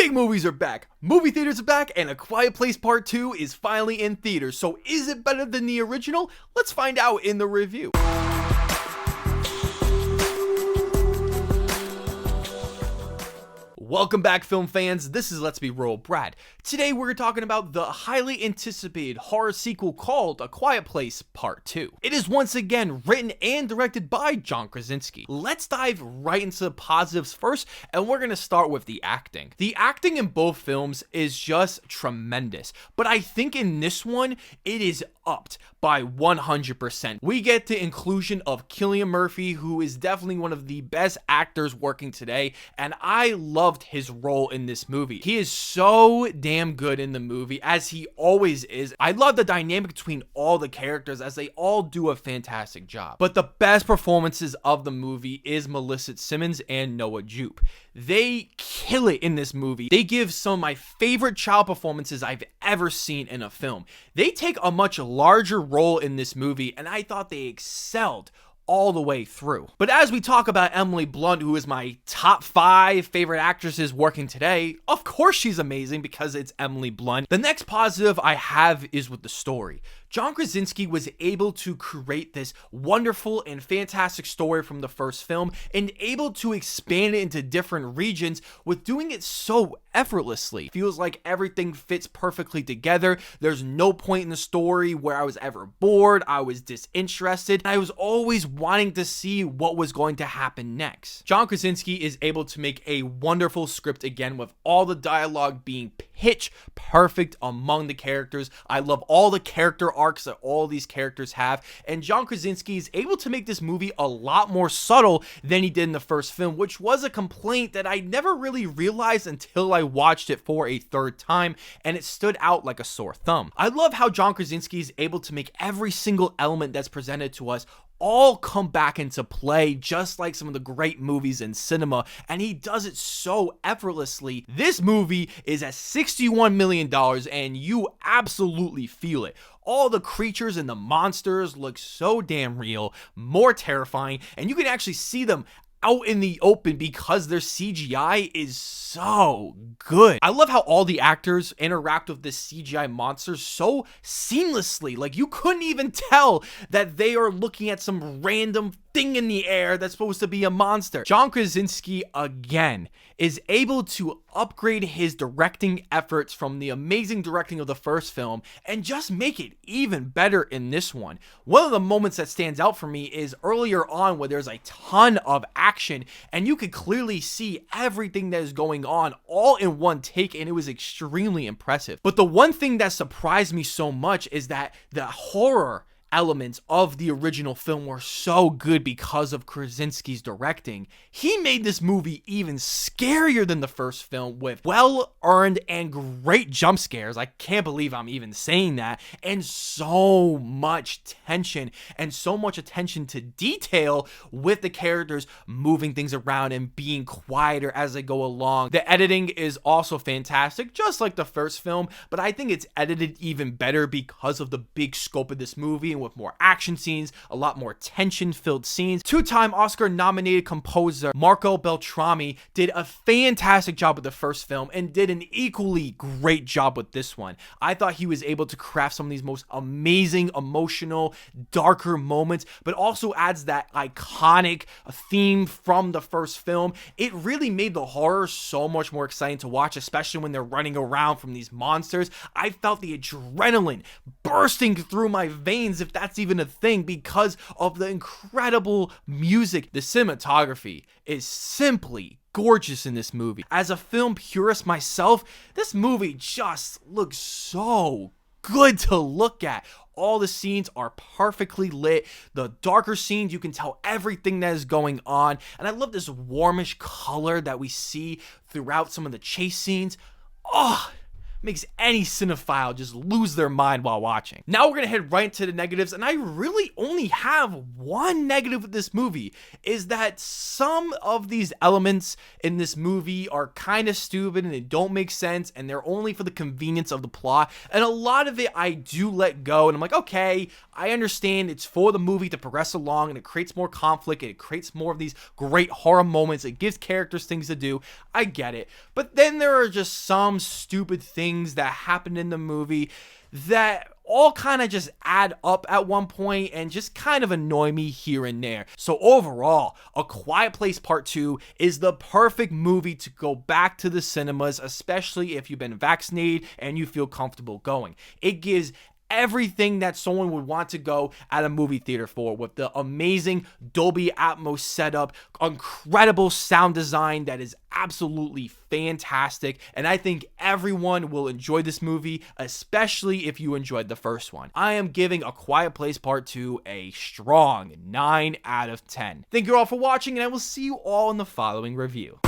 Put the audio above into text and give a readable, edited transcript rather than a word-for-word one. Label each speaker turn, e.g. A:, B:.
A: Big movies are back, movie theaters are back, and A Quiet Place Part 2 is finally in theaters. So is it better than the original? Let's find out in the review. Welcome back, film fans. This is Let's Be Real Brad. Today we're talking about the highly anticipated horror sequel called A Quiet Place Part 2. It is once again written and directed by John Krasinski. Let's dive right into the positives first, and we're going to start with the acting. The acting in both films is just tremendous, but I think in this one, it is upped by 100%. We get the inclusion of Cillian Murphy, who is definitely one of the best actors working today, and I loved his role in this movie. He is so damn good in the movie, as he always is. I love the dynamic between all the characters, as they all do a fantastic job. But the best performances of the movie is Melissa Simmons and Noah Jupe. They kill it in this movie. They give some of my favorite child performances I've ever seen in a film. They take a much larger role in this movie, and I thought they excelled all the way through. But as we talk about Emily Blunt, who is my top 5 favorite actresses working today, of course she's amazing because it's Emily Blunt. The next positive I have is with the story. John Krasinski was able to create this wonderful and fantastic story from the first film and able to expand it into different regions with doing it so effortlessly. Feels like everything fits perfectly together. There's no point in the story where I was ever bored, I was disinterested, and I was always wanting to see what was going to happen next. John Krasinski is able to make a wonderful script again, with all the dialogue being pitch perfect among the characters. I love all the character arcs that all these characters have, and John Krasinski is able to make this movie a lot more subtle than he did in the first film, which was a complaint that I never really realized until I watched it for a third time, and it stood out like a sore thumb. I love how John Krasinski is able to make every single element that's presented to us all come back into play, just like some of the great movies in cinema, and he does it so effortlessly. This movie is at $61 million, and you absolutely feel it. All the creatures and the monsters look so damn real, more terrifying, and you can actually see them out in the open because their CGI is so good. I love how all the actors interact with this CGI monsters so seamlessly. Like, you couldn't even tell that they are looking at some random thing in the air that's supposed to be a monster. John Krasinski, again, is able to upgrade his directing efforts from the amazing directing of the first film and just make it even better in this one. One of the moments that stands out for me is earlier on, where there's a ton of action and you could clearly see everything that is going on all in one take, and it was extremely impressive. But the one thing that surprised me so much is that the horror elements of the original film were so good because of Krasinski's directing. He made this movie even scarier than the first film, with well-earned and great jump scares. I can't believe I'm even saying that. And so much tension and so much attention to detail with the characters moving things around and being quieter as they go along. The editing is also fantastic, just like the first film, but I think it's edited even better because of the big scope of this movie, and with more action scenes, a lot more tension-filled scenes. Two-time Oscar-nominated composer Marco Beltrami did a fantastic job with the first film and did an equally great job with this one. I thought he was able to craft some of these most amazing, emotional, darker moments, but also adds that iconic theme from the first film. It really made the horror so much more exciting to watch, especially when they're running around from these monsters. I felt the adrenaline bursting through my veins, if that's even a thing, because of the incredible music. The cinematography is simply gorgeous in this movie. As a film purist myself, this movie just looks so good to look at. All the scenes are perfectly lit. The darker scenes, you can tell everything that is going on. And I love this warmish color that we see throughout some of the chase scenes. Oh, makes any cinephile just lose their mind while watching. Now we're gonna head right into the negatives, and I really only have one negative with this movie, is that some of these elements in this movie are kind of stupid and they don't make sense, and they're only for the convenience of the plot, and a lot of it I do let go, and I'm like, okay, I understand it's for the movie to progress along, and it creates more conflict, and it creates more of these great horror moments, it gives characters things to do, I get it, but then there are just some stupid things that happen in the movie that all kind of just add up at one point and just kind of annoy me here and there. So overall, A Quiet Place Part 2 is the perfect movie to go back to the cinemas, especially if you've been vaccinated and you feel comfortable going. It gives everything that someone would want to go at a movie theater for, with the amazing Dolby Atmos setup, incredible sound design that is absolutely fantastic, and I think everyone will enjoy this movie, especially if you enjoyed the first one. I am giving A Quiet Place Part 2 a strong 9 out of 10. Thank you all for watching, and I will see you all in the following review.